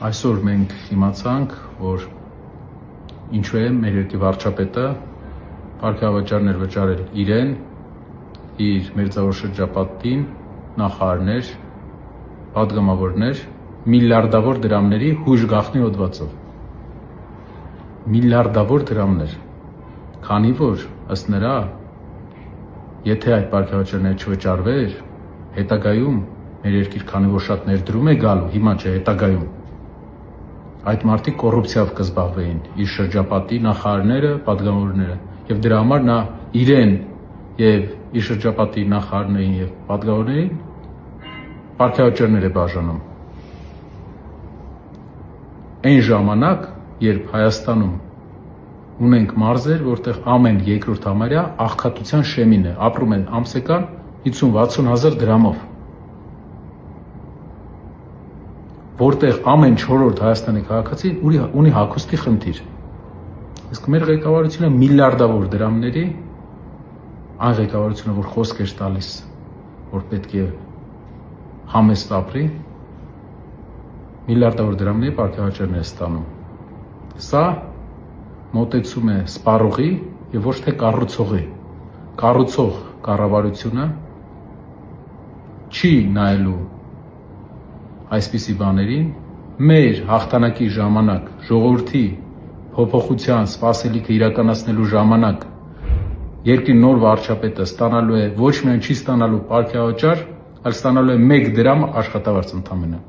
Այսօր մենք իմացանք, որ ինչու է մեր երկրի վարչապետը պարգևավճարներ վճարել իրեն, իր մերձավոր շրջապատին, նախարարներ, պատգամավորներ միլիարդավոր դրամների հույժ գաղտնի հոդվածով։ Միլիարդավոր դրամներ, քանի որ ըստ նրա, եթե այդ պարգևավճարները չվճարվեր, հետագայում մեր երկիր քանի որ շատ ներդրում է գալու, հիմա չէ, հետագայում այդ մարդիկ կոռուպցիայով կզբաղվեին, իր շրջապատի նախարարները, պատգամավորները, եւ դրա համար նա իրեն եւ իր շրջապատի նախարարներին եւ պատգամավորներին պարգևավճարներ է բաժանում։ Այն ժամանակ, երբ Հայաստանում ունենք մարզեր, որտեղ ամեն երկրորդ համարյա աղքատության շեմին է, ապրում են ամսական 50-60 հազար դրամով, որտեղ ամեն 4-րդ Հայաստանի քաղաքացի ունի հագուստի խնդիր։ Իսկ մեր ղեկավարությունը միլիարդավոր դրամների, այն ղեկավարությունը, որ խոսք էր տալիս, որ պետք է համեստ ապրի, միլիարդավոր դրամների պարգևավճարներ է ստանում։ Սա մոտեցում է սպառողի եւ ոչ թե կառուցողի։ Կառուցող կառավարությունը չի նայելու այսպիսի բաներին, մեր հաղթանակի ժամանակ, ժողովրդի փոփոխության սպասելիքը իրականացնելու ժամանակ երկրի նոր վարչապետը ստանալու է ոչ միայն չի ստանալու պարգևավճար, այլ ստանալու է 1 դրամ աշխատավարձ ընդամենը։